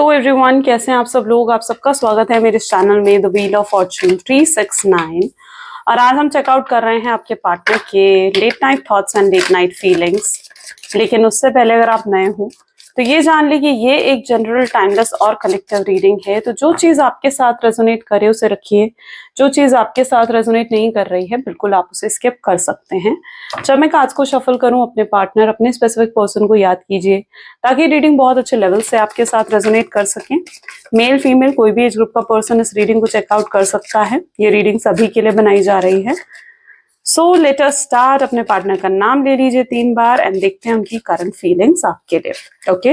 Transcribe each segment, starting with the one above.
Hello everyone, कैसे हैं आप सब लोग। आप सबका स्वागत है मेरे चैनल में द व्हील ऑफ फॉर्चून 369। और आज हम चेकआउट कर रहे हैं आपके पार्टनर के late night thoughts and late night feelings. लेकिन उससे पहले अगर आप नए हो तो ये जान ली कि ये एक जनरल टाइमलेस और कलेक्टिव रीडिंग है। तो जो चीज आपके साथ रेजोनेट करे उसे रखिए, जो चीज आपके साथ रेजोनेट नहीं कर रही है बिल्कुल आप उसे स्किप कर सकते हैं। जब मैं कार्ड्स को शफल करूं, अपने पार्टनर, अपने स्पेसिफिक पर्सन को याद कीजिए ताकि रीडिंग बहुत अच्छे लेवल से आपके साथ रेजोनेट कर सके। मेल फीमेल कोई भी एज ग्रुप का पर्सन इस रीडिंग को चेकआउट कर सकता है। ये रीडिंग सभी के लिए बनाई जा रही है। So let us start. अपने पार्टनर का नाम ले लीजिए 3 बार एंड देखते हैं उनकी करंट फीलिंग्स आपके लिए। ओके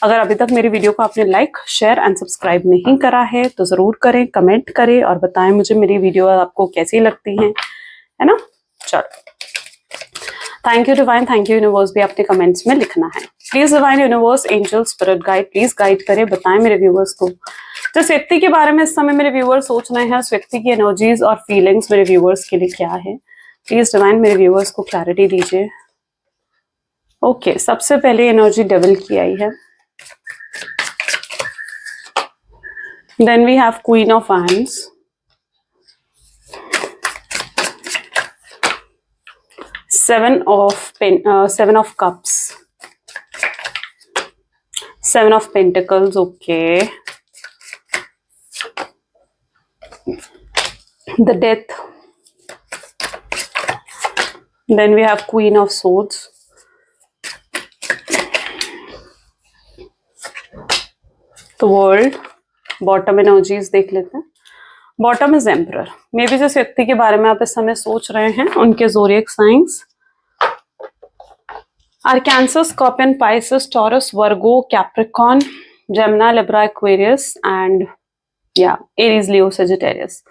अगर अभी तक मेरी वीडियो को आपने लाइक, शेयर एंड सब्सक्राइब नहीं करा है तो जरूर करें, कमेंट करें और बताएं मुझे मेरी वीडियो आपको कैसी लगती है ना। चलो, thank you divine, thank you universe भी आपने कमेंट्स में लिखना है। Please divine, universe, angel, spirit guide please guide करें, बताएं मेरे व्यूवर्स को जिस व्यक्ति के बारे में इस समय मेरे व्यूवर्स सोच रहे हैं, उस व्यक्ति की एनर्जीज और फीलिंग्स मेरे व्यूवर्स के लिए क्या है। प्लीज डिवाइन मेरे व्यूवर्स को क्लैरिटी दीजिए। ओके, सबसे पहले एनर्जी डेविल की आई है। Then we have queen of wands, seven of cups, seven of pentacles. Okay, the death, then we have queen of swords, the world, bottom energies देख लेते हैं। Bottom is emperor. May be जिस व्यक्ति के बारे में आप इस समय सोच रहे हैं उनके zodiac signs are Cancer, Scorpion, Pisces, Taurus, Virgo, Capricorn, Gemini, Libra, Aquarius and Aries, Leo, Sagittarius.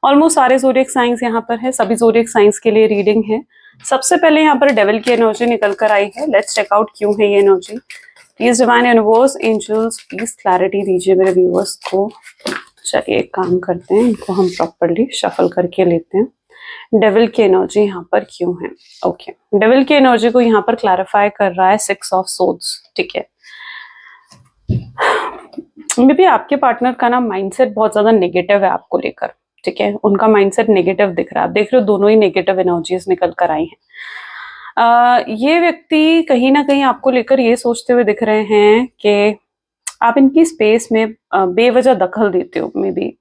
Almost सारे ज़ोडिएक साइंस यहाँ पर है। सभी ज़ोडिएक साइंस के लिए रीडिंग है। सबसे पहले यहाँ पर डेविल की एनर्जी निकल कर आई है। लेट्स चेक आउट क्यों है ये energy. Please divine, universe, angels please clarity दीजिए मेरे व्यूअर्स को। चलिए एक काम करते हैं, इनको हम प्रॉपरली शफल करके लेते हैं। डेविल की एनर्जी यहाँ पर क्यों है। ओके, डेविल की एनर्जी को यहाँ पर क्लैरिफाई कर रहा है 6 ऑफ सोर्ड्स। ठीक है, मे बी आपके पार्टनर का ना माइंडसेट बहुत ज्यादा नेगेटिव है आपको लेकर। ठीक है, उनका माइंडसेट नेगेटिव दिख रहा है। आप देख रहे हो दोनों ही नेगेटिव एनर्जीज निकल कर आई हैं। ये व्यक्ति कहीं ना कहीं आपको लेकर ये सोचते हुए दिख रहे हैं कि आप इनकी स्पेस में बेवजह दखल देते हो। मे बी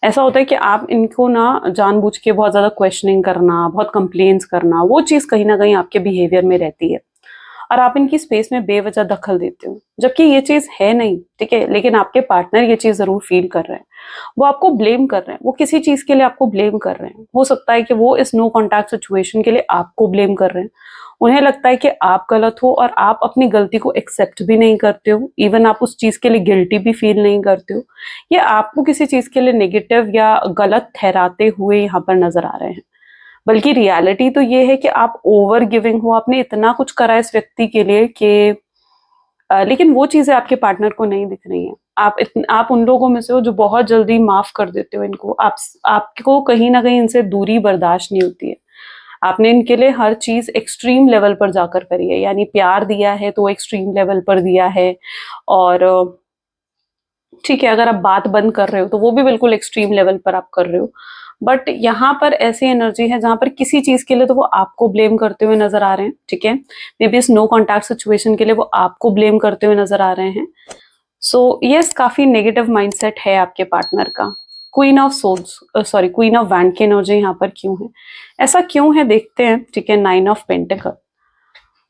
ऐसा होता है कि आप इनको ना जानबूझ के बहुत ज्यादा क्वेश्चनिंग करना, बहुत कंप्लेन्स करना, वो चीज कहीं ना कहीं आपके बिहेवियर में रहती है और आप इनकी स्पेस में बेवजह दखल देते हो, जबकि ये चीज है नहीं। ठीक है, लेकिन आपके पार्टनर ये चीज जरूर फील कर रहे हैं। वो आपको ब्लेम कर रहे हैं, वो किसी चीज के लिए आपको ब्लेम कर रहे हैं। हो सकता है कि वो इस नो कॉन्टैक्ट सिचुएशन के लिए आपको ब्लेम कर रहे हैं। उन्हें लगता है कि आप गलत हो और आप अपनी गलती को एक्सेप्ट भी नहीं करते हो। इवन आप उस चीज के लिए गिल्टी भी फील नहीं करते हो। ये आपको किसी चीज के लिए नेगेटिव या गलत ठहराते हुए यहाँ पर नजर आ रहे हैं। बल्कि रियलिटी तो ये है कि आप ओवर गिविंग हो। आपने इतना कुछ करा इस व्यक्ति के लिए कि लेकिन वो चीजें आपके पार्टनर को नहीं दिख रही हैं। आप उन लोगों में से हो जो बहुत जल्दी माफ कर देते हो इनको। आपको कहीं ना कहीं इनसे दूरी बर्दाश्त नहीं होती है। आपने इनके लिए हर चीज एक्सट्रीम लेवल पर जाकर करी है, यानी प्यार दिया है तो एक्सट्रीम लेवल पर दिया है। और ठीक है, अगर आप बात बंद कर रहे हो तो वो भी बिल्कुल एक्सट्रीम लेवल पर आप कर रहे हो। बट यहाँ पर ऐसी एनर्जी है जहां पर किसी चीज के लिए तो वो आपको ब्लेम करते हुए नजर आ रहे हैं। ठीक है, मे बी इस नो कॉन्टैक्ट सिचुएशन के लिए वो आपको ब्लेम करते हुए नजर आ रहे हैं। सो यस, काफी नेगेटिव माइंडसेट है आपके पार्टनर का। Queen of swords, queen of wand की एनर्जी यहाँ पर क्यों है, ऐसा क्यों है देखते हैं। ठीक है, 9 ऑफ पेंटिकल।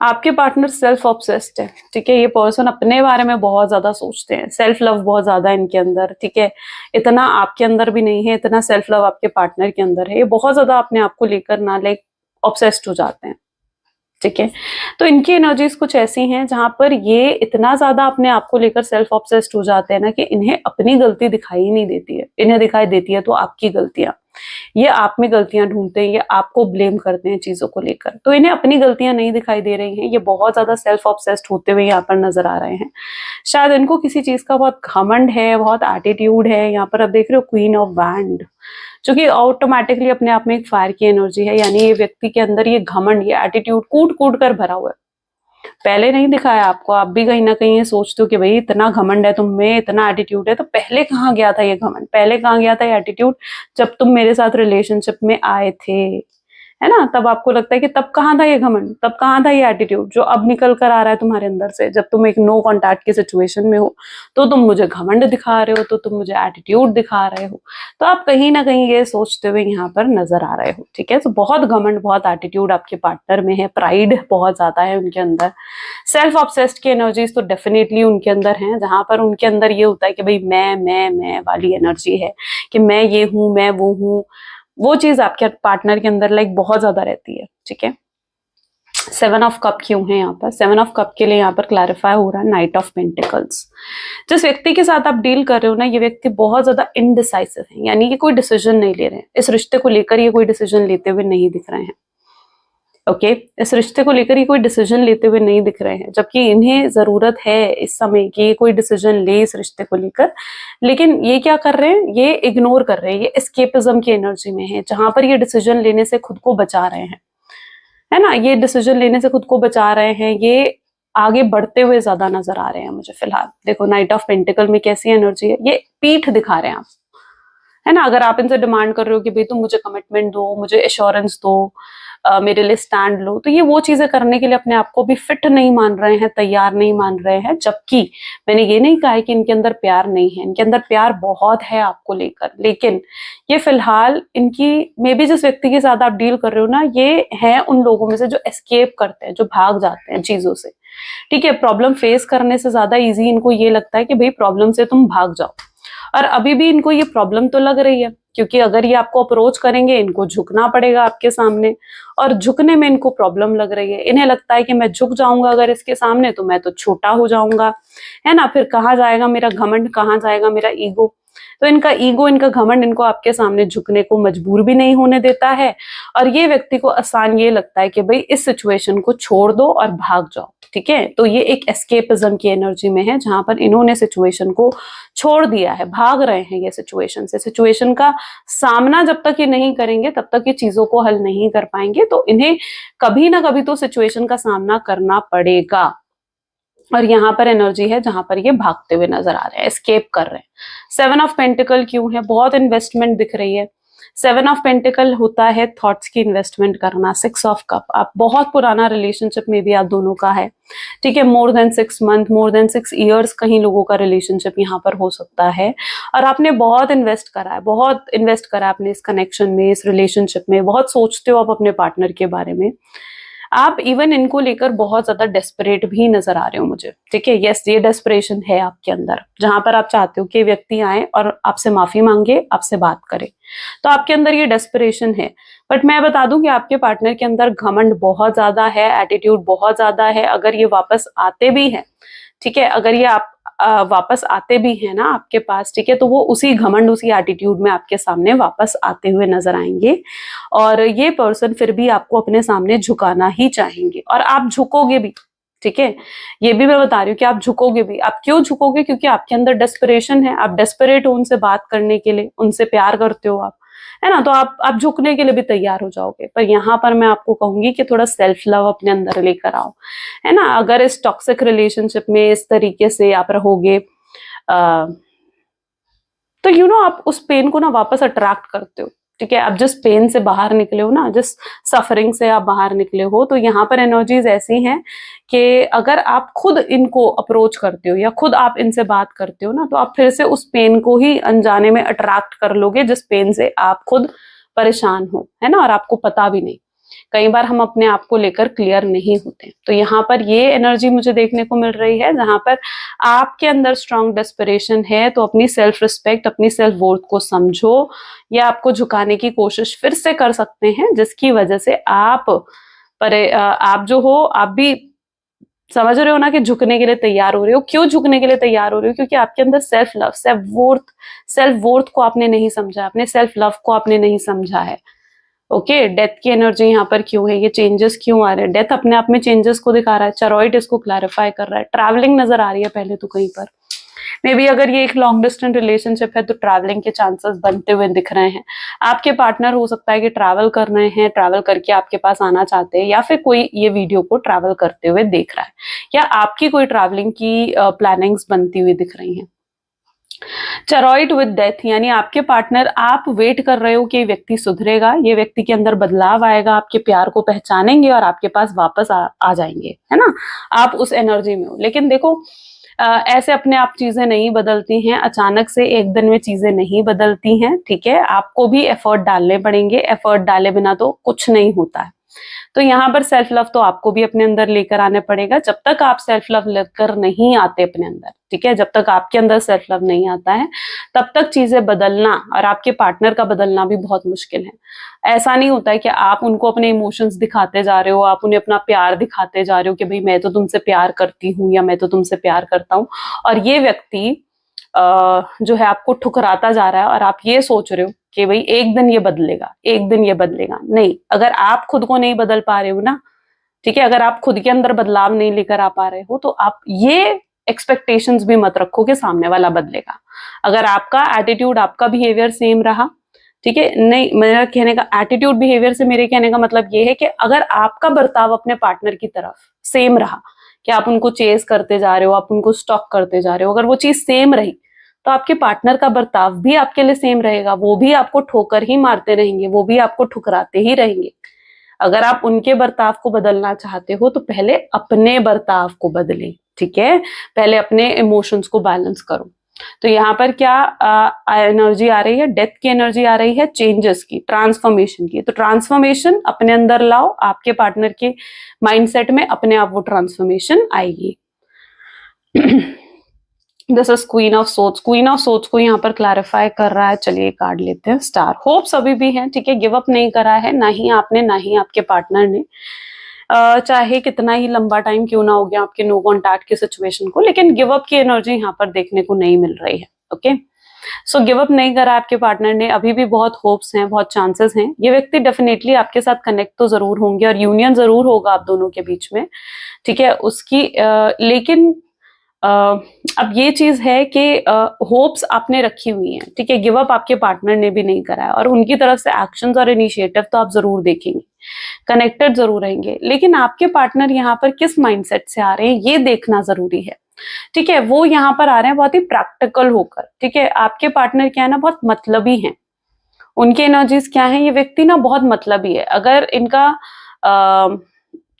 आपके पार्टनर सेल्फ ऑब्सेस्ड है। ठीक है, ये पर्सन अपने बारे में बहुत ज्यादा सोचते हैं। सेल्फ लव बहुत ज्यादा है इनके अंदर। ठीक है, इतना आपके अंदर भी नहीं है, इतना सेल्फ लव आपके पार्टनर के अंदर है। ये बहुत ज्यादा अपने आप को लेकर ना लाइक ऑब्सेस्ड हो जाते हैं। ठीक है, तो इनकी एनर्जीज कुछ ऐसी हैं जहां पर ये इतना ज्यादा अपने आप को लेकर सेल्फ ऑब्सेस्ड हो जाते हैं ना कि इन्हें अपनी गलती दिखाई ही नहीं देती है। इन्हें दिखाई देती है तो आपकी गलतियां। ये आप में गलतियां ढूंढते हैं, ये आपको ब्लेम करते हैं चीजों को लेकर। तो इन्हें अपनी गलतियां नहीं दिखाई दे रही हैं। ये बहुत ज्यादा सेल्फ ऑब्सेस्ड होते हुए यहाँ पर नजर आ रहे हैं। शायद इनको किसी चीज का बहुत घमंड है, बहुत एटीट्यूड है। यहाँ पर आप देख रहे हो क्वीन ऑफ वैंड, जो कि ऑटोमेटिकली अपने आप में एक फायर की एनर्जी है। यानी ये व्यक्ति के अंदर ये घमंड, ये एटीट्यूड कूट कूट कर भरा हुआ है। पहले नहीं दिखाया आपको। आप भी कहीं ना कहीं ये सोचते हो कि भाई इतना घमंड है तुम में, इतना एटीट्यूड है, तो पहले कहाँ गया था ये घमंड, पहले कहाँ गया था ये एटीट्यूड? जब तुम मेरे साथ रिलेशनशिप में आए थे, है ना, तब आपको लगता है कि तब कहाँ था ये घमंड, तब कहाँ था ये एटीट्यूड जो अब निकल कर आ रहा है तुम्हारे अंदर से। जब तुम एक नो कॉन्टैक्ट की सिचुएशन में हो तो तुम मुझे घमंड दिखा रहे हो, तो तुम मुझे एटीट्यूड दिखा रहे हो। तो आप कहीं ना कहीं ये सोचते हुए यहाँ पर नजर आ रहे हो, ठीक है। तो बहुत घमंड, बहुत एटीट्यूड आपके पार्टनर में है, प्राइड बहुत ज्यादा है उनके अंदर। सेल्फ ऑब्सेस्ड की एनर्जीज तो डेफिनेटली उनके अंदर है, जहां पर उनके अंदर ये होता है कि भाई मैं वाली एनर्जी है, कि मैं ये हूं, मैं वो हूं। वो चीज आपके पार्टनर के अंदर लाइक बहुत ज्यादा रहती है, ठीक है। 7 ऑफ कप क्यों है यहाँ पर? 7 ऑफ कप के लिए यहाँ पर क्लैरिफाई हो रहा है नाइट ऑफ पेंटिकल्स। जिस व्यक्ति के साथ आप डील कर रहे हो ना, ये व्यक्ति बहुत ज्यादा इनडिसाइसिव है, यानी कि कोई डिसीजन नहीं ले रहे हैं इस रिश्ते को लेकर, ये कोई डिसीजन लेते हुए नहीं दिख रहे हैं। ओके, इस रिश्ते को लेकर ये कोई डिसीजन लेते हुए नहीं दिख रहे हैं, जबकि इन्हें जरूरत है इस समय कि ये कोई डिसीजन ले इस रिश्ते को लेकर। लेकिन ये क्या कर रहे हैं, ये इग्नोर कर रहे हैं, ये एस्केपिज्म की एनर्जी में है, जहां पर ये डिसीजन लेने से खुद को बचा रहे हैं, है ना। ये डिसीजन लेने से खुद को बचा रहे हैं, ये आगे बढ़ते हुए ज्यादा नजर आ रहे हैं मुझे फिलहाल। देखो नाइट ऑफ पेंटिकल में कैसी एनर्जी है, ये पीठ दिखा रहे हैं आप, है ना। अगर आप इनसे डिमांड कर रहे हो कि भाई तुम मुझे कमिटमेंट दो, मुझे एश्योरेंस दो, मेरे लिए स्टैंड लो, तो ये वो चीजें करने के लिए अपने आप को भी फिट नहीं मान रहे हैं, तैयार नहीं मान रहे हैं। जबकि मैंने ये नहीं कहा है कि इनके अंदर प्यार नहीं है, इनके अंदर प्यार बहुत है आपको लेकर, लेकिन ये फिलहाल इनकी मे बी जिस व्यक्ति के साथ आप डील कर रहे हो ना, ये है उन लोगों में से जो एस्केप करते हैं, जो भाग जाते हैं चीजों से, ठीक है। प्रॉब्लम फेस करने से ज्यादा इजी इनको ये लगता है कि भाई प्रॉब्लम से तुम भाग जाओ। और अभी भी इनको ये प्रॉब्लम तो लग रही है, क्योंकि अगर ये आपको अप्रोच करेंगे, इनको झुकना पड़ेगा आपके सामने, और झुकने में इनको प्रॉब्लम लग रही है। इन्हें लगता है कि मैं झुक जाऊंगा अगर इसके सामने तो मैं तो छोटा हो जाऊंगा, है ना, फिर कहाँ जाएगा मेरा घमंड, कहाँ जाएगा मेरा ईगो। तो इनका ईगो, इनका घमंड इनको आपके सामने झुकने को मजबूर भी नहीं होने देता है। और ये व्यक्ति को आसान ये लगता है कि भाई इस सिचुएशन को छोड़ दो और भाग जाओ, ठीक है। तो ये एक एस्केपिज्म की एनर्जी में है, जहां पर इन्होंने सिचुएशन को छोड़ दिया है, भाग रहे हैं ये सिचुएशन से। सिचुएशन का सामना जब तक ये नहीं करेंगे तब तक ये चीजों को हल नहीं कर पाएंगे, तो इन्हें कभी ना कभी तो सिचुएशन का सामना करना पड़ेगा। और यहाँ पर एनर्जी है जहां पर ये भागते हुए नजर आ रहे हैं, एस्केप कर रहे हैं। 7 ऑफ पेंटिकल क्यों है? बहुत इन्वेस्टमेंट दिख रही है। 7 ऑफ पेंटिकल होता है थॉट्स की इन्वेस्टमेंट करना। 6 ऑफ कप, आप बहुत पुराना रिलेशनशिप में भी आप दोनों का है, ठीक है। More than 6 month, more than 6 years कहीं लोगों का रिलेशनशिप यहाँ पर हो सकता है। और आपने बहुत इन्वेस्ट करा है, बहुत इन्वेस्ट करा आपने इस कनेक्शन में, इस रिलेशनशिप में। बहुत सोचते हो आप अपने पार्टनर के बारे में। आप इवन इनको लेकर बहुत ज्यादा डेस्परेट भी नजर आ रहे हो मुझे, ठीक है। यस, ये डेस्परेशन है आपके अंदर, जहां पर आप चाहते हो कि व्यक्ति आए और आपसे माफी मांगे, आपसे बात करे। तो आपके अंदर ये डेस्परेशन है। बट मैं बता दूं कि आपके पार्टनर के अंदर घमंड बहुत ज्यादा है, एटीट्यूड बहुत ज्यादा है। अगर ये वापस आते भी हैं, ठीक है, अगर ये आप वापस आते भी हैं ना आपके पास, ठीक है, तो वो उसी घमंड, उसी एटीट्यूड में आपके सामने वापस आते हुए नजर आएंगे। और ये पर्सन फिर भी आपको अपने सामने झुकाना ही चाहेंगे, और आप झुकोगे भी, ठीक है। ये भी मैं बता रही हूँ कि आप झुकोगे भी। आप क्यों झुकोगे? क्योंकि आपके अंदर डेस्परेशन है, आप डेस्परेट हो उनसे बात करने के लिए, उनसे प्यार करते हो आप, है ना। तो आप झुकने के लिए भी तैयार हो जाओगे। पर यहाँ पर मैं आपको कहूंगी कि थोड़ा सेल्फ लव अपने अंदर लेकर आओ, है ना। अगर इस टॉक्सिक रिलेशनशिप में इस तरीके से आप रहोगे, तो आप उस पेन को ना वापस अट्रैक्ट करते हो, ठीक है। आप जिस पेन से बाहर निकले हो ना, जिस सफरिंग से आप बाहर निकले हो, तो यहाँ पर एनर्जीज ऐसी हैं कि अगर आप खुद इनको अप्रोच करते हो या खुद आप इनसे बात करते हो ना, तो आप फिर से उस पेन को ही अनजाने में अट्रैक्ट कर लोगे, जिस पेन से आप खुद परेशान हो, है ना, और आपको पता भी नहीं। कई बार हम अपने आप को लेकर क्लियर नहीं होते। तो यहाँ पर ये एनर्जी मुझे देखने को मिल रही है, जहां पर आपके अंदर स्ट्रॉन्ग डेस्परेशन है। तो अपनी सेल्फ रिस्पेक्ट, अपनी सेल्फ वर्थ को समझो, या आपको झुकाने की कोशिश फिर से कर सकते हैं, जिसकी वजह से आप जो हो, आप भी समझ रहे हो ना कि झुकने के लिए तैयार हो रहे हो। क्यों झुकने के लिए तैयार हो रहे हो? क्योंकि आपके अंदर सेल्फ लव, सेल्फ वर्थ को आपने नहीं समझा, अपने सेल्फ लव को आपने नहीं समझा है। ओके, डेथ की एनर्जी यहाँ पर क्यों है? ये चेंजेस क्यों आ रहे हैं? डेथ अपने आप में चेंजेस को दिखा रहा है। चरॉइड इसको क्लैरिफाई कर रहा है। ट्रैवलिंग नजर आ रही है पहले तो कहीं पर, मे बी अगर ये एक लॉन्ग डिस्टेंस रिलेशनशिप है तो ट्रैवलिंग के चांसेस बनते हुए दिख रहे हैं। आपके पार्टनर हो सकता है कि ट्रैवल कर रहे हैं, ट्रैवल करके आपके पास आना चाहते हैं, या फिर कोई ये वीडियो को ट्रैवल करते हुए देख रहा है, या आपकी कोई ट्रैवलिंग की प्लानिंग्स बनती हुई दिख रही हैं। चरॉइड विद डेथ, यानी आपके पार्टनर, आप वेट कर रहे हो कि ये व्यक्ति सुधरेगा, ये व्यक्ति के अंदर बदलाव आएगा, आपके प्यार को पहचानेंगे और आपके पास वापस आ जाएंगे, है ना। आप उस एनर्जी में हो। लेकिन देखो, ऐसे अपने आप चीजें नहीं बदलती हैं, अचानक से एक दिन में चीजें नहीं बदलती हैं, ठीक है। आपको भी एफर्ट डालने पड़ेंगे, एफर्ट डाले बिना तो कुछ नहीं होता है। तो यहाँ पर सेल्फ लव तो आपको भी अपने अंदर लेकर आने पड़ेगा। जब तक आप सेल्फ लव लेकर नहीं आते अपने अंदर, ठीक है, जब तक आपके अंदर सेल्फ लव नहीं आता है, तब तक चीजें बदलना और आपके पार्टनर का बदलना भी बहुत मुश्किल है। ऐसा नहीं होता है कि आप उनको अपने इमोशंस दिखाते जा रहे हो, आप उन्हें अपना प्यार दिखाते जा रहे हो कि भाई मैं तो तुमसे प्यार करती हूँ या मैं तो तुमसे प्यार करता हूँ, और ये व्यक्ति जो है आपको ठुकराता जा रहा है और आप ये सोच रहे हो कि भाई एक दिन ये बदलेगा, एक दिन ये बदलेगा। नहीं, अगर आप खुद को नहीं बदल पा रहे हो ना, ठीक है, अगर आप खुद के अंदर बदलाव नहीं लेकर आ पा रहे हो, तो आप ये एक्सपेक्टेशंस भी मत रखो कि सामने वाला बदलेगा। अगर आपका एटीट्यूड, आपका बिहेवियर सेम रहा, ठीक है, नहीं, मेरा कहने का एटीट्यूड बिहेवियर से मेरे कहने का मतलब ये है कि अगर आपका बर्ताव अपने पार्टनर की तरफ सेम रहा, कि आप उनको चेस करते जा रहे हो, आप उनको स्टॉक करते जा रहे हो, अगर वो चीज सेम रही, तो आपके पार्टनर का बर्ताव भी आपके लिए सेम रहेगा। वो भी आपको ठोकर ही मारते रहेंगे, वो भी आपको ठुकराते ही रहेंगे। अगर आप उनके बर्ताव को बदलना चाहते हो तो पहले अपने बर्ताव को बदलें, ठीक है, पहले अपने इमोशंस को बैलेंस करो। तो यहाँ पर क्या एनर्जी आ रही है? डेथ की एनर्जी आ रही है, चेंजेस की, ट्रांसफॉर्मेशन की। तो ट्रांसफॉर्मेशन अपने अंदर लाओ, आपके पार्टनर के माइंडसेट में अपने आप वो ट्रांसफॉर्मेशन आएगी। This is queen of swords. Queen of swords को यहाँ पर क्लैरिफाई कर रहा है। चलिए कार्ड लेते हैं, स्टार। होप्स अभी भी हैं, ठीक है, गिव अप नहीं करा है, ना ही आपने ना ही आपके पार्टनर ने, चाहे कितना ही लंबा टाइम क्यों ना हो गया आपके नो कॉन्टैक्ट की सिचुएशन को, लेकिन गिव अप की एनर्जी यहाँ पर देखने को नहीं मिल रही है। ओके, सो गिव अप नहीं करा आपके पार्टनर ने, अभी भी बहुत होप्स हैं, बहुत चांसेस हैं। ये व्यक्ति डेफिनेटली आपके साथ कनेक्ट तो जरूर होंगे और यूनियन जरूर होगा आप दोनों के बीच में, ठीक है, उसकी लेकिन अब ये चीज है कि होप्स आपने रखी हुई हैं, ठीक है, गिव अप आपके पार्टनर ने भी नहीं करा है, और उनकी तरफ से एक्शंस और इनिशिएटिव तो आप जरूर देखेंगे, कनेक्टेड जरूर रहेंगे। लेकिन आपके पार्टनर यहाँ पर किस माइंडसेट से आ रहे हैं ये देखना जरूरी है, ठीक है। वो यहाँ पर आ रहे हैं बहुत ही प्रैक्टिकल होकर, ठीक है। आपके पार्टनर क्या है ना, बहुत मतलबी हैं, उनकी एनर्जीज क्या है, ये व्यक्ति ना बहुत मतलबी है। अगर इनका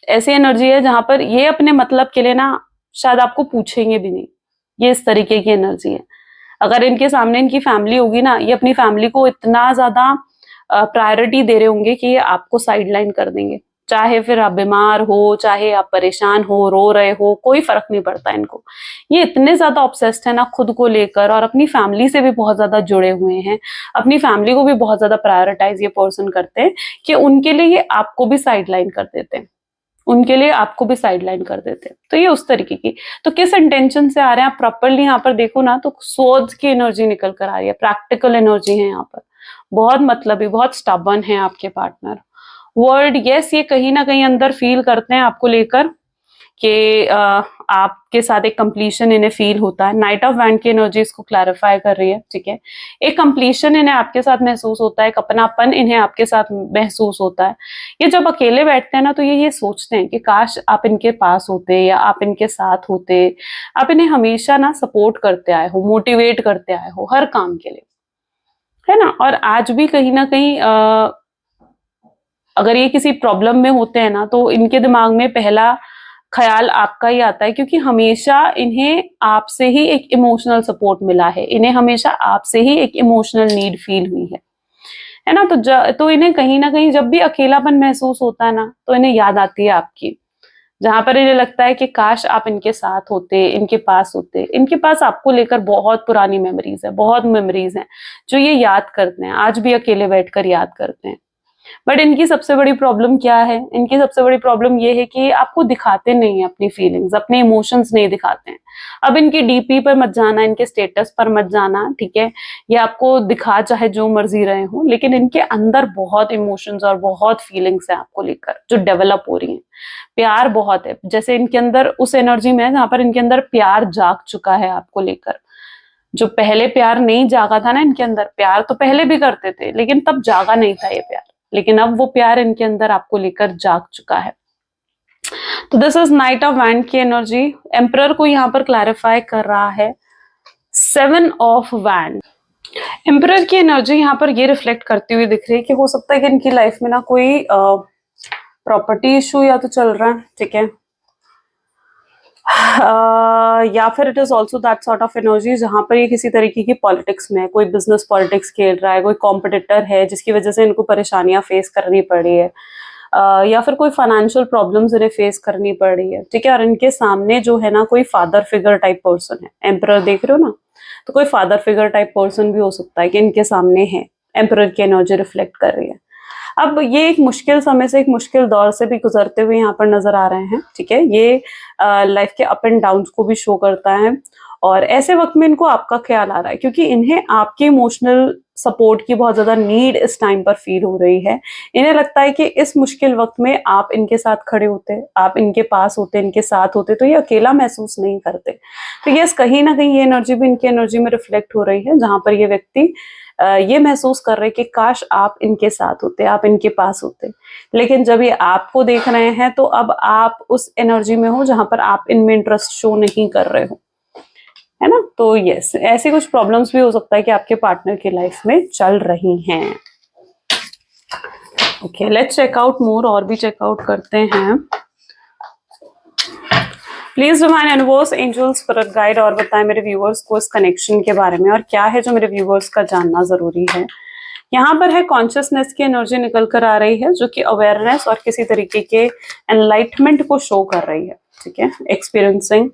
ऐसी एनर्जी है जहां पर ये अपने मतलब के लिए ना शायद आपको पूछेंगे भी नहीं, ये इस तरीके की एनर्जी है। अगर इनके सामने इनकी फैमिली होगी ना, ये अपनी फैमिली को इतना ज्यादा प्रायोरिटी दे रहे होंगे कि ये आपको साइडलाइन कर देंगे, चाहे फिर आप बीमार हो, चाहे आप परेशान हो, रो रहे हो, कोई फर्क नहीं पड़ता इनको। ये इतने ज्यादा ऑब्सेस्ड है ना खुद को लेकर, और अपनी फैमिली से भी बहुत ज्यादा जुड़े हुए हैं, अपनी फैमिली को भी बहुत ज्यादा प्रायोरिटाइज ये पर्सन करते हैं कि उनके लिए ये आपको भी साइडलाइन कर देते हैं, उनके लिए आपको भी साइडलाइन कर देते हैं। तो ये उस तरीके की, तो किस इंटेंशन से आ रहे हैं आप प्रॉपरली यहाँ पर देखो ना, तो सोच की एनर्जी निकल कर आ रही है, प्रैक्टिकल एनर्जी है यहाँ पर, बहुत मतलबी, बहुत स्टबर्न है आपके पार्टनर। वर्ड, यस, ये कहीं ना कहीं अंदर फील करते हैं आपको लेकर कि आपके साथ एक कंप्लीशन इन्हें फील होता है। नाइट ऑफ वैंड की एनर्जी इसको क्लैरिफाई कर रही है, ठीक है, एक कंप्लीशन इन्हें आपके साथ महसूस होता है, एक अपनापन इन्हें आपके साथ महसूस होता है। ये जब अकेले बैठते हैं ना, तो ये सोचते हैं कि काश आप इनके पास होते या आप इनके साथ होते, आप इन्हें हमेशा ना सपोर्ट करते आए हो, मोटिवेट करते आए हो हर काम के लिए, है ना। और आज भी कहीं ना कहीं अगर ये किसी प्रॉब्लम में होते हैं ना, तो इनके दिमाग में पहला ख्याल आपका ही आता है, क्योंकि हमेशा इन्हें आपसे ही एक इमोशनल सपोर्ट मिला है, इन्हें हमेशा आपसे ही एक इमोशनल नीड फील हुई है ना। तो इन्हें कहीं ना कहीं जब भी अकेलापन महसूस होता है ना, तो इन्हें याद आती है आपकी, जहां पर इन्हें लगता है कि काश आप इनके साथ होते, इनके पास होते। इनके पास आपको लेकर बहुत पुरानी मेमोरीज है, बहुत मेमोरीज हैं जो ये याद करते हैं, आज भी अकेले बैठकर याद करते हैं। बट इनकी सबसे बड़ी प्रॉब्लम क्या है, इनकी सबसे बड़ी प्रॉब्लम ये है कि आपको दिखाते नहीं है अपनी फीलिंग्स, अपने इमोशंस नहीं दिखाते हैं। अब इनकी डीपी पर मत जाना, इनके स्टेटस पर मत जाना, ठीक है, ये आपको दिखा चाहे जो मर्जी रहे हो, लेकिन इनके अंदर बहुत इमोशंस और बहुत फीलिंग्स है आपको लेकर जो डेवलप हो रही हैं। प्यार बहुत है, जैसे इनके अंदर उस एनर्जी में है जहां पर इनके अंदर प्यार जाग चुका है आपको लेकर, जो पहले प्यार नहीं जागा था ना इनके अंदर, प्यार तो पहले भी करते थे लेकिन तब जागा नहीं था ये प्यार, लेकिन अब वो प्यार इनके अंदर आपको लेकर जाग चुका है। तो this is night of wand की एनर्जी। एम्परर को यहाँ पर क्लैरिफाई कर रहा है 7 ऑफ वैंड। एम्परर की एनर्जी यहाँ पर ये रिफ्लेक्ट करती हुई दिख रही है कि हो सकता है कि इनकी लाइफ में ना कोई प्रॉपर्टी इशू या तो चल रहा है, ठीक है, या फिर it is also that sort of energy जहां पर ये किसी तरीके की पॉलिटिक्स में है, कोई बिजनेस पॉलिटिक्स खेल रहा है, कोई कॉम्पिटिटर है जिसकी वजह से इनको परेशानियां फेस करनी पड़ी है, या फिर कोई फाइनेंशियल प्रॉब्लम्स इन्हें फेस करनी पड़ रही है, ठीक है। और इनके सामने जो है ना कोई फादर फिगर टाइप पर्सन है। एम्परर देख रहे हो ना, तो कोई फादर फिगर टाइप पर्सन भी हो सकता है कि इनके सामने है। एम्परर की एनर्जी रिफ्लेक्ट कर रही है। अब ये एक मुश्किल समय से, एक मुश्किल दौर से भी गुजरते हुए यहाँ पर नजर आ रहे हैं, ठीक है। ये लाइफ के अप एंड डाउन्स को भी शो करता है और ऐसे वक्त में इनको आपका ख्याल आ रहा है क्योंकि इन्हें आपके इमोशनल सपोर्ट की बहुत ज्यादा नीड इस टाइम पर फील हो रही है। इन्हें लगता है कि इस मुश्किल वक्त में आप इनके साथ खड़े होते, आप इनके पास होते, इनके साथ होते तो ये अकेला महसूस नहीं करते। तो यस, कहीं ना कहीं ये एनर्जी भी इनकी एनर्जी में रिफ्लेक्ट हो रही है जहां पर ये व्यक्ति ये महसूस कर रहे कि काश आप इनके साथ होते, आप इनके पास होते। लेकिन जब ये आपको देख रहे हैं तो अब आप उस एनर्जी में हो जहां पर आप इनमें इंटरेस्ट शो नहीं कर रहे हो, है ना। तो यस, ऐसी कुछ प्रॉब्लम्स भी हो सकता है कि आपके पार्टनर की लाइफ में चल रही हैं। Okay, let's check out more, और भी चेकआउट करते हैं। Please divine universe, angel, spirit guide और बताएं मेरे व्यूअर्स को इस कनेक्शन के बारे में और क्या है जो मेरे व्यूअर्स का जानना जरूरी है। यहाँ पर है कॉन्शियसनेस की एनर्जी निकल कर आ रही है जो कि अवेयरनेस और किसी तरीके के एनलाइटमेंट को शो कर रही है, ठीक है। Experiencing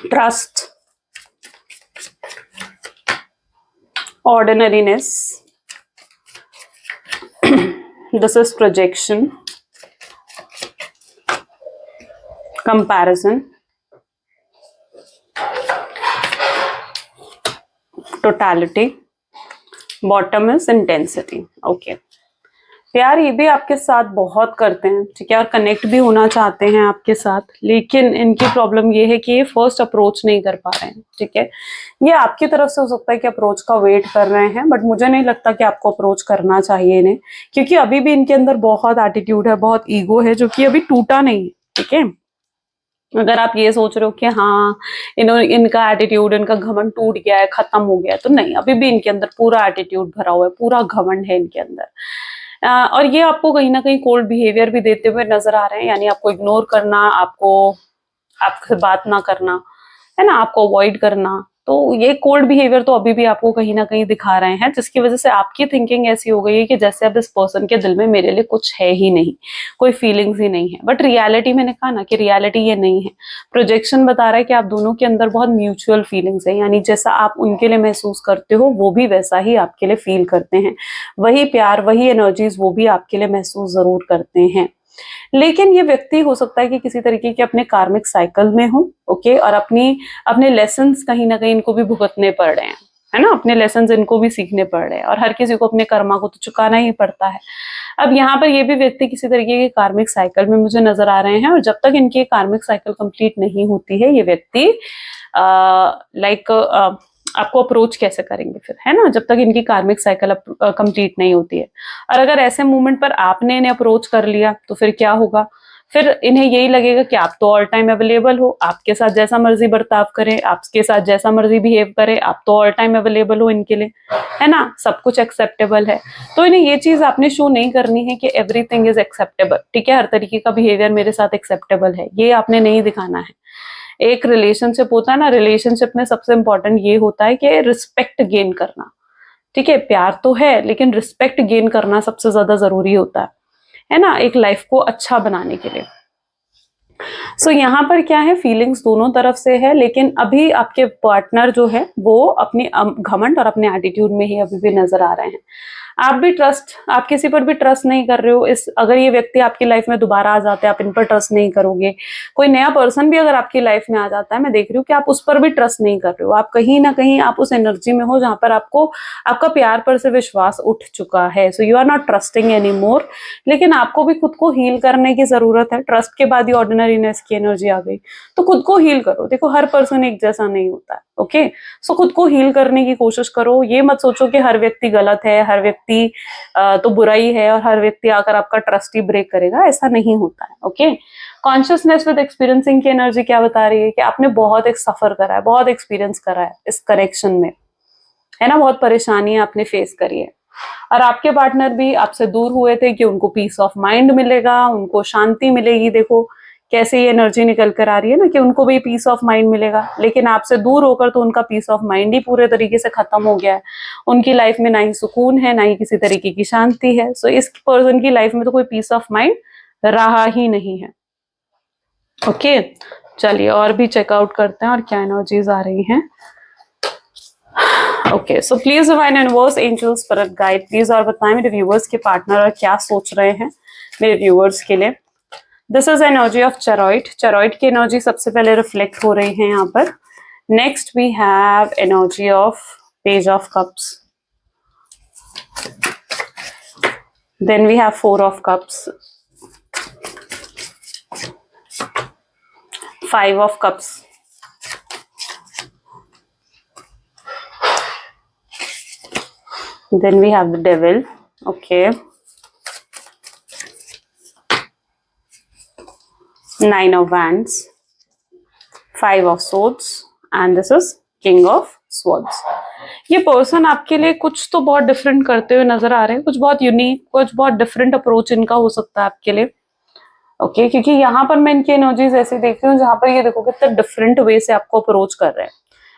trust, ordinariness, this is projection, comparison, totality, bottom is intensity. Okay, प्यार ये भी आपके साथ बहुत करते हैं, ठीक है, और कनेक्ट भी होना चाहते हैं आपके साथ, लेकिन इनकी प्रॉब्लम ये है कि ये फर्स्ट अप्रोच नहीं कर पा रहे हैं, ठीक है। ये आपकी तरफ से हो सकता है कि अप्रोच का वेट कर रहे हैं, बट मुझे नहीं लगता कि आपको अप्रोच करना चाहिए इन्हें, क्योंकि अभी भी इनके अंदर बहुत एटीट्यूड है, बहुत ईगो है जो कि अभी टूटा नहीं है, ठीक है। अगर आप ये सोच रहे हो कि हाँ इनका एटीट्यूड, इनका घमंड टूट गया है, खत्म हो गया है, तो नहीं, अभी भी इनके अंदर पूरा एटीट्यूड भरा हुआ है, पूरा घमंड है इनके अंदर। और ये आपको कहीं ना कहीं कोल्ड बिहेवियर भी देते हुए नजर आ रहे हैं, यानी आपको इग्नोर करना, आपसे बात ना करना, है ना, आपको अवॉइड करना। तो ये कोल्ड बिहेवियर तो अभी भी आपको कहीं ना कहीं दिखा रहे हैं, जिसकी वजह से आपकी थिंकिंग ऐसी हो गई है कि जैसे अब इस पर्सन के दिल में मेरे लिए कुछ है ही नहीं, कोई फीलिंग्स ही नहीं है। बट रियलिटी, मैंने कहा ना कि रियलिटी ये नहीं है। प्रोजेक्शन बता रहा है कि आप दोनों के अंदर बहुत म्यूचुअल फीलिंग्स है, यानी जैसा आप उनके लिए महसूस करते हो वो भी वैसा ही आपके लिए फील करते हैं, वही प्यार, वही एनर्जीज वो भी आपके लिए महसूस जरूर करते हैं। लेकिन ये व्यक्ति हो सकता है कि किसी तरीके के अपने कार्मिक साइकिल में हो, ओके, और अपने लेसन्स कहीं ना कहीं इनको भी भुगतने पड़ रहे हैं, है ना, अपने लेसन्स इनको भी सीखने पड़ रहे हैं, और हर किसी को अपने कर्मा को तो चुकाना ही पड़ता है। अब यहाँ पर ये भी व्यक्ति किसी तरीके के कार्मिक साइकिल में मुझे नजर आ रहे हैं, और जब तक इनकी कार्मिक साइकिल कंप्लीट नहीं होती है ये व्यक्ति आपको अप्रोच कैसे करेंगे फिर, है ना, जब तक इनकी कार्मिक साइकिल कंप्लीट नहीं होती है। और अगर ऐसे मोमेंट पर आपने इन्हें अप्रोच कर लिया तो फिर क्या होगा, फिर इन्हें यही लगेगा कि आप तो ऑल टाइम अवेलेबल हो, आपके साथ जैसा मर्जी बर्ताव करें, आपके साथ जैसा मर्जी बिहेव करें, आप तो ऑल टाइम अवेलेबल हो इनके लिए, है ना, सब कुछ एक्सेप्टेबल है। तो इन्हें ये चीज आपने शो नहीं करनी है कि एवरीथिंग इज एक्सेप्टेबल, ठीक है, हर तरीके का बिहेवियर मेरे साथ एक्सेप्टेबल है, ये आपने नहीं दिखाना है। एक रिलेशनशिप होता है ना, रिलेशनशिप में सबसे इंपॉर्टेंट ये होता है कि रिस्पेक्ट गेन करना, ठीक है, प्यार तो है लेकिन रिस्पेक्ट गेन करना सबसे ज्यादा जरूरी होता है ना, एक लाइफ को अच्छा बनाने के लिए। सो यहाँ पर क्या है, फीलिंग्स दोनों तरफ से है, लेकिन अभी आपके पार्टनर जो है वो अपने घमंड और अपने एटीट्यूड में ही अभी भी नजर आ रहे हैं। आप भी आप किसी पर भी ट्रस्ट नहीं कर रहे हो। इस अगर ये व्यक्ति आपकी लाइफ में दोबारा आ जाते हैं, आप इन पर ट्रस्ट नहीं करोगे। कोई नया पर्सन भी अगर आपकी लाइफ में आ जाता है, मैं देख रही हूँ कि आप उस पर भी ट्रस्ट नहीं कर रहे हो। आप कहीं ना कहीं आप उस एनर्जी में हो जहां पर आपको आपका प्यार पर से विश्वास उठ चुका है। So you are not trusting anymore. लेकिन आपको भी खुद को हील करने की जरूरत है। ट्रस्ट के बाद ही ऑर्डिनरीनेस की एनर्जी आ गई, तो खुद को हील करो। देखो, हर पर्सन एक जैसा नहीं होता है। ओके, सो खुद को हील करने की कोशिश करो। ये मत सोचो कि हर व्यक्ति गलत है, हर व्यक्ति तो बुरा ही है और हर व्यक्ति आकर आपका ट्रस्ट ही ब्रेक करेगा। ऐसा नहीं होता है। ओके, कॉन्शियसनेस विद एक्सपीरियंसिंग की एनर्जी क्या बता रही है कि आपने बहुत एक सफर करा है, बहुत एक्सपीरियंस करा है इस कनेक्शन में, है ना। बहुत परेशानी आपने फेस करी है और आपके पार्टनर भी आपसे दूर हुए थे कि उनको पीस ऑफ माइंड मिलेगा, उनको शांति मिलेगी। देखो कैसे ये एनर्जी निकल कर आ रही है ना कि उनको भी पीस ऑफ माइंड मिलेगा। लेकिन आपसे दूर होकर तो उनका पीस ऑफ माइंड ही पूरे तरीके से खत्म हो गया है। उनकी लाइफ में ना ही सुकून है, ना ही किसी तरीके की शांति है। सो इस पर्सन की लाइफ में तो कोई पीस ऑफ माइंड रहा ही नहीं है। ओके, चलिए और भी चेकआउट करते हैं और क्या एनर्जीज आ रही हैं। Okay, so please divine universe, angels, spirit guide, please और बताएं मेरे व्यूअर्स के पार्टनर और क्या सोच रहे हैं मेरे व्यूअर्स के लिए। This is energy of charoite. Charoite की एनर्जी सबसे पहले रिफ्लेक्ट हो रही है यहाँ पर। Next we have energy of page of cups, then we have 4 of cups, 5 of cups, then we have the devil. Okay, 9 of wands, 5 of swords and this is king of swords. ये person आपके लिए कुछ तो बहुत different करते हुए नजर आ रहे हैं, कुछ बहुत यूनिक, कुछ बहुत डिफरेंट अप्रोच इनका हो सकता है आपके लिए। ओके, क्योंकि यहाँ पर मैं इनकी एनर्जीज ऐसे देख रही हूँ जहां पर ये देखो कितने डिफरेंट वे से आपको अप्रोच कर रहे हैं,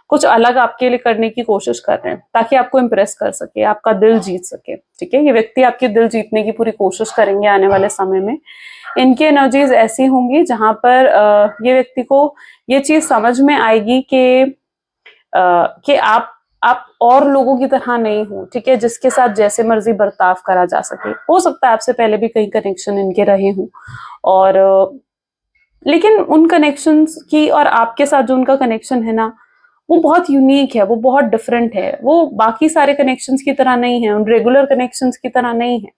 कुछ अलग आपके लिए करने की कोशिश कर रहे हैं ताकि आपको इम्प्रेस कर सके, आपका दिल जीत सके। ठीक है, ये व्यक्ति आपके दिल जीतने की पूरी कोशिश करेंगे आने वाले समय में। इनकी एनर्जीज ऐसी होंगी जहां पर ये व्यक्ति को ये चीज समझ में आएगी कि आप और लोगों की तरह नहीं हो। ठीक है, जिसके साथ जैसे मर्जी बर्ताव करा जा सके। हो सकता है आपसे पहले भी कई कनेक्शन इनके रहे हों और लेकिन उन कनेक्शंस की और आपके साथ जो उनका कनेक्शन है ना, वो बहुत यूनिक है, वो बहुत डिफरेंट है। वो बाकी सारे कनेक्शंस की तरह नहीं है, उन रेगुलर कनेक्शंस की तरह नहीं है।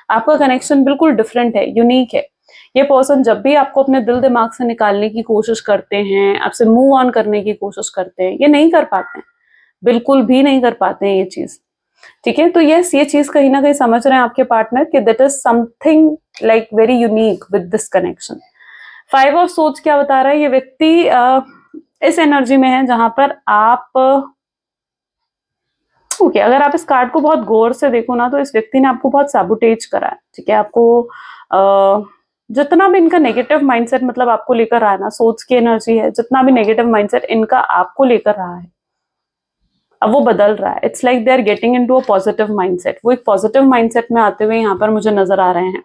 आपका कनेक्शन बिल्कुल डिफरेंट है, यूनिक है। ये पर्सन जब भी आपको अपने दिल दिमाग से निकालने की कोशिश करते हैं, आपसे मूव ऑन करने की कोशिश करते हैं, ये नहीं कर पाते हैं, बिल्कुल भी नहीं कर पाते हैं ये चीज। ठीक है, तो यस, ये चीज कहीं ना कहीं समझ रहे हैं आपके पार्टनर कि that is something like very unique with this connection. 5 of swords क्या बता रहा है, ये व्यक्ति इस एनर्जी में है जहां पर आप ओके, अगर आप इस कार्ड को बहुत गौर से देखो ना, तो इस व्यक्ति ने आपको बहुत सैबोटेज करा है। ठीक है, आपको जितना भी इनका नेगेटिव माइंडसेट मतलब आपको लेकर रहा है ना, सोच की एनर्जी है, जितना भी नेगेटिव माइंडसेट इनका आपको लेकर रहा है, अब वो बदल रहा है। It's like they are getting into a positive mindset. वो एक पॉजिटिव माइंडसेट में आते हुए यहाँ पर मुझे नजर आ रहे हैं।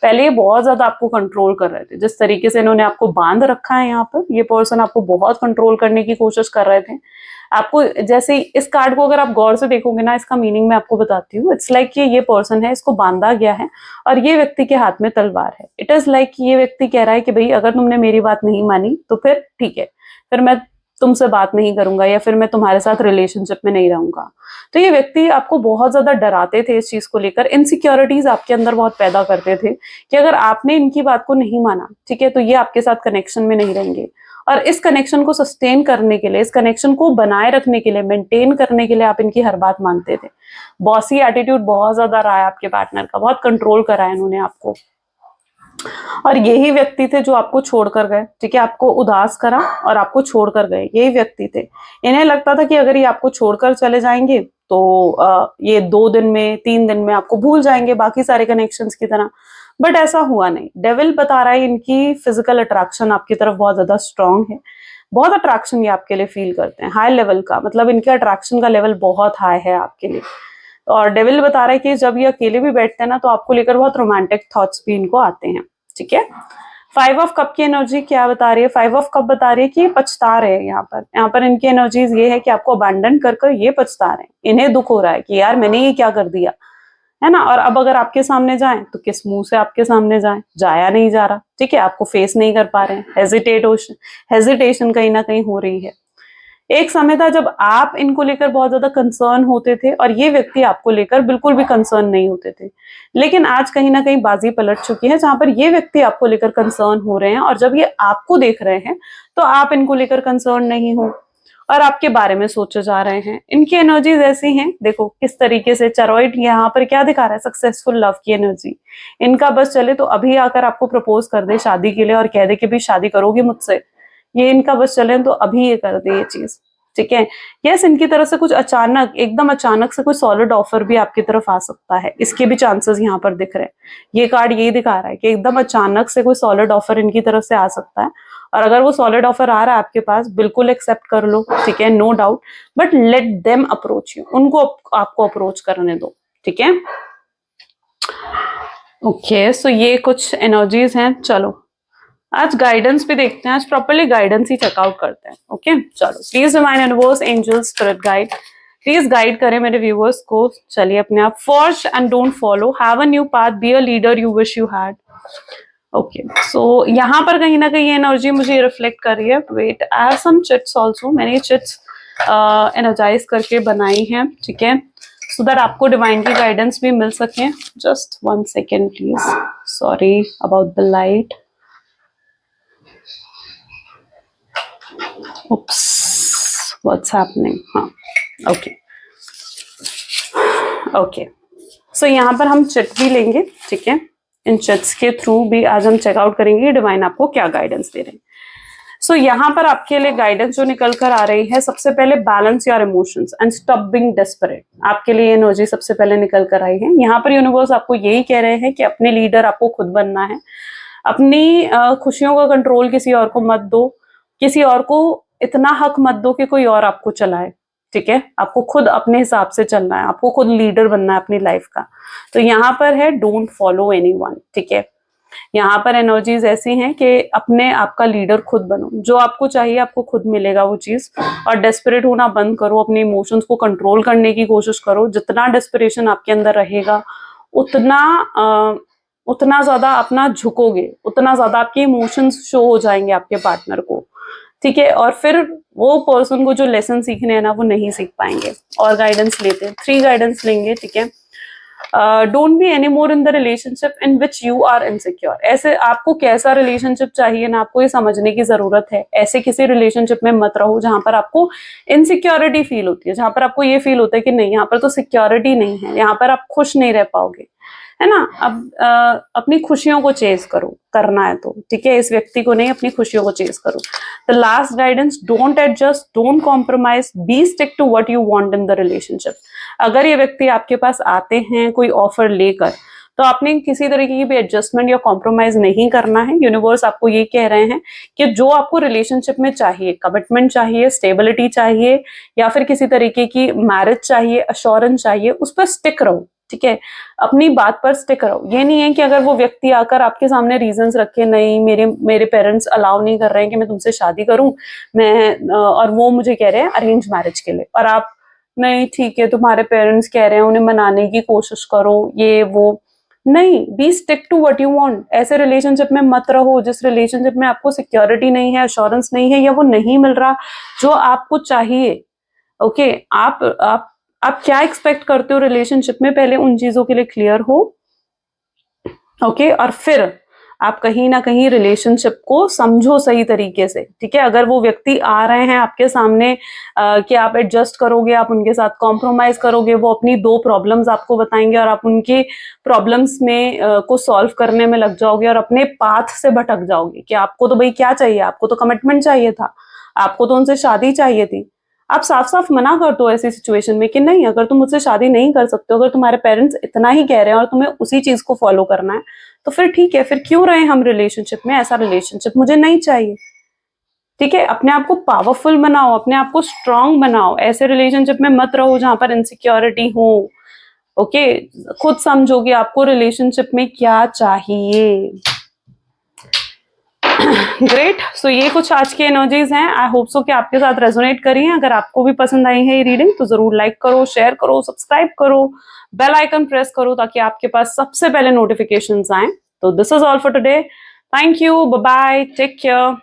पहले ये बहुत ज्यादा आपको कंट्रोल कर रहे थे, जिस तरीके से इन्होंने आपको बांध रखा है यहाँ पर, ये पर्सन आपको बहुत कंट्रोल करने की कोशिश कर रहे थे। आपको जैसे इस कार्ड को अगर आप गौर से देखोगे ना, इसका मीनिंग मैं आपको बताती हूँ। इट्स लाइक ये पर्सन है, इसको बांधा गया है और ये व्यक्ति के हाथ में तलवार है। इट इज लाइक ये व्यक्ति कह रहा है कि भाई अगर तुमने मेरी बात नहीं मानी तो फिर ठीक है, फिर मैं तुमसे बात नहीं करूंगा या फिर मैं तुम्हारे साथ रिलेशनशिप में नहीं रहूंगा। तो ये व्यक्ति आपको बहुत ज्यादा डराते थे इस चीज को लेकर, इनसिक्योरिटीज आपके अंदर बहुत पैदा करते थे कि अगर आपने इनकी बात को नहीं माना, ठीक है, तो ये आपके साथ कनेक्शन में नहीं रहेंगे। और इस कनेक्शन को सस्टेन करने के लिए, इस कनेक्शन को बनाए रखने के लिए, मेंटेन करने के लिए आप इनकी हर बात मानते थे। बॉसी एटीट्यूड बहुत ज्यादा रहा है आपके पार्टनर का, बहुत कंट्रोल करा है इन्होंने आपको। और यही व्यक्ति थे जो आपको छोड़कर गए। ठीक है, आपको उदास करा और आपको छोड़कर गए, यही व्यक्ति थे। इन्हें लगता था कि अगर ये आपको छोड़कर चले जाएंगे तो ये 2 दिन में 3 दिन में आपको भूल जाएंगे बाकी सारे कनेक्शंस की तरह, बट ऐसा हुआ नहीं। डेविल बता रहा है इनकी फिजिकल अट्रैक्शन आपकी तरफ बहुत ज्यादा स्ट्रांग है, बहुत अट्रैक्शन ये आपके लिए फील करते हैं, हाई लेवल का, मतलब इनके अट्रैक्शन का लेवल बहुत हाई है आपके लिए। और डेविल बता रहा है कि जब ये अकेले भी बैठते हैं ना, तो आपको लेकर बहुत रोमांटिक थॉट्स भी इनको आते हैं। ठीक है, 5 ऑफ कप की एनर्जी क्या बता रही है? 5 ऑफ कप बता रही है कि ये पछता रहे हैं। यहाँ पर इनकी एनर्जीज ये है कि आपको अबैंडन कर ये पछता रहे हैं, इन्हें दुख हो रहा है कि यार मैंने ये क्या कर दिया, है ना। और अब अगर आपके सामने जाएं तो किस मुंह से आपके सामने जाएं, जाया नहीं जा रहा, ठीक है, आपको फेस नहीं कर पा रहे हैं, हेजिटेशन कहीं ना कहीं हो रही है। एक समय था जब आप इनको लेकर बहुत ज्यादा कंसर्न होते थे और ये व्यक्ति आपको लेकर बिल्कुल भी कंसर्न नहीं होते थे, लेकिन आज कहीं ना कहीं बाजी पलट चुकी है, जहां पर ये व्यक्ति आपको लेकर कंसर्न हो रहे हैं और जब ये आपको देख रहे हैं तो आप इनको लेकर कंसर्न नहीं हो और आपके बारे में सोचे जा रहे हैं। इनकी एनर्जीज ऐसी हैं, देखो किस तरीके से चरॉइड यहाँ पर क्या दिखा रहा है, सक्सेसफुल लव की एनर्जी। इनका बस चले तो अभी आकर आपको प्रपोज कर दे शादी के लिए और कह दे कि भी शादी करोगी मुझसे, ये इनका बस चले तो अभी ये कर दे ये चीज, ठीक है। यस, इनकी तरफ से कुछ अचानक, एकदम अचानक से कोई सॉलिड ऑफर भी आपकी तरफ आ सकता है, इसके भी चांसेस यहाँ पर दिख रहे हैं। ये कार्ड यही दिखा रहा है कि एकदम अचानक से कोई सॉलिड ऑफर इनकी तरफ से आ सकता है और अगर वो सॉलिड ऑफर आ रहा है आपके पास, बिल्कुल एक्सेप्ट कर लो, ठीक है, no doubt, but let them approach you, उनको आपको अप्रोच करने दो, ठीक है। ओके, सो ये कुछ एनर्जीज हैं। चलो आज गाइडेंस भी देखते हैं, आज प्रॉपर्ली गाइडेंस ही चेकआउट करते हैं। ओके चलो, please divine universe, angels, spirit guide, please guide करें मेरे व्यूअर्स को। चलिए अपने आप, forge and don't follow, have a new path, be a leader you wish you had. Okay, सो यहाँ पर कहीं ना कहीं ये एनर्जी मुझे रिफ्लेक्ट कर रही है। Wait, I have some chits also, मैंने ये चिट्स एनर्जाइज करके बनाई हैं, ठीक है, सो दैट आपको डिवाइन की गाइडेंस भी मिल सके। Just 1 second please, sorry about the light. Oops, what's happening? हाँ, ओके ओके, सो यहाँ पर हम चिट भी लेंगे, ठीक है, इन चिट्स के थ्रू भी आज हम चेकआउट करेंगे डिवाइन आपको क्या गाइडेंस दे रहे हैं। सो यहाँ पर आपके लिए गाइडेंस जो निकल कर आ रही है, सबसे पहले balance your emotions and stop being desperate, आपके लिए एनर्जी सबसे पहले निकल कर आई है। यहाँ पर यूनिवर्स आपको यही कह रहे हैं कि अपने लीडर आपको खुद बनना है, अपनी खुशियों का कंट्रोल किसी और को मत दो, किसी और को इतना हक मत दो कि कोई और आपको चलाए, ठीक है, आपको खुद अपने हिसाब से चलना है, आपको खुद लीडर बनना है अपनी लाइफ का। तो यहाँ पर है डोंट फॉलो एनीवन, ठीक है, यहाँ पर एनर्जीज ऐसी हैं कि अपने आप का लीडर खुद बनो, जो आपको चाहिए आपको खुद मिलेगा वो चीज, और डेस्परेट होना बंद करो, अपने इमोशंस को कंट्रोल करने की कोशिश करो। जितना डेस्परेशन आपके अंदर रहेगा उतना ज्यादा अपना झुकोगे, उतना ज्यादा आपके इमोशंस शो हो जाएंगे आपके पार्टनर को, ठीक है, और फिर वो पर्सन को जो लेसन सीखने हैं ना वो नहीं सीख पाएंगे। और गाइडेंस लेते हैं, 3 गाइडेंस लेंगे, ठीक है। Don't be any more in the relationship in which you are insecure, ऐसे आपको कैसा रिलेशनशिप चाहिए ना, आपको ये समझने की जरूरत है। ऐसे किसी रिलेशनशिप में मत रहो जहां पर आपको इनसिक्योरिटी फील होती है, जहां पर आपको ये फील होता है कि नहीं यहाँ पर तो सिक्योरिटी नहीं है, यहाँ पर आप खुश नहीं रह पाओगे, है ना। अब अपनी खुशियों को चेज करो, करना है तो, ठीक है, इस व्यक्ति को नहीं, अपनी खुशियों को चेज करो। The last guidance, don't adjust, don't compromise, be stick to what you want in the relationship. अगर ये व्यक्ति आपके पास आते हैं कोई ऑफर लेकर, तो आपने किसी तरीके की भी एडजस्टमेंट या कॉम्प्रोमाइज नहीं करना है। यूनिवर्स आपको ये कह रहे हैं कि जो आपको रिलेशनशिप में चाहिए, कमिटमेंट चाहिए, स्टेबिलिटी चाहिए, या फिर किसी तरीके की मैरिज चाहिए, अश्योरेंस चाहिए, उस पर स्टिक रहो, ठीक है, अपनी बात पर स्टिक रहो। ये नहीं है कि अगर वो व्यक्ति आकर आपके सामने रीजंस रखे, नहीं मेरे पेरेंट्स अलाउ नहीं कर रहे हैं कि मैं तुमसे शादी करूं, मैं और वो मुझे कह रहे हैं अरेंज मैरिज के लिए, और आप नहीं, ठीक है, तुम्हारे पेरेंट्स कह रहे हैं, उन्हें मनाने की कोशिश करो, ये वो नहीं, be stick to what you want. ऐसे रिलेशनशिप में मत रहो जिस रिलेशनशिप में आपको सिक्योरिटी नहीं है, अश्योरेंस नहीं है, या वो नहीं मिल रहा जो आपको चाहिए। ओके, आप क्या एक्सपेक्ट करते हो रिलेशनशिप में, पहले उन चीजों के लिए क्लियर हो, ओके, और फिर आप कहीं ना कहीं रिलेशनशिप को समझो सही तरीके से, ठीक है। अगर वो व्यक्ति आ रहे हैं आपके सामने कि आप एडजस्ट करोगे, आप उनके साथ कॉम्प्रोमाइज करोगे, वो अपनी 2 प्रॉब्लम्स आपको बताएंगे और आप उनके प्रॉब्लम्स में को सॉल्व करने में लग जाओगे और अपने पाथ से भटक जाओगे कि आपको तो भाई क्या चाहिए, आपको तो कमिटमेंट चाहिए था, आपको तो उनसे शादी चाहिए थी। आप साफ साफ मना कर दो ऐसी सिचुएशन में कि नहीं, अगर तुम मुझसे शादी नहीं कर सकते, अगर तुम्हारे पेरेंट्स इतना ही कह रहे हैं और तुम्हें उसी चीज को फॉलो करना है, तो फिर ठीक है, फिर क्यों रहे हम रिलेशनशिप में, ऐसा रिलेशनशिप मुझे नहीं चाहिए, ठीक है। अपने आप को पावरफुल बनाओ, अपने आप को स्ट्रांग बनाओ, ऐसे रिलेशनशिप में मत रहो जहां पर इनसिक्योरिटी हो, ओके। खुद समझोगे आपको रिलेशनशिप में क्या चाहिए। ग्रेट। सो ये कुछ आज की एनर्जीज हैं। आई होप सो कि आपके साथ रेजोनेट करी हैं। अगर आपको भी पसंद आई है ये रीडिंग तो जरूर लाइक करो, शेयर करो, सब्सक्राइब करो, बेल आइकन प्रेस करो ताकि आपके पास सबसे पहले नोटिफिकेशंस आए। तो this is all for today. Thank you, bye bye, take care.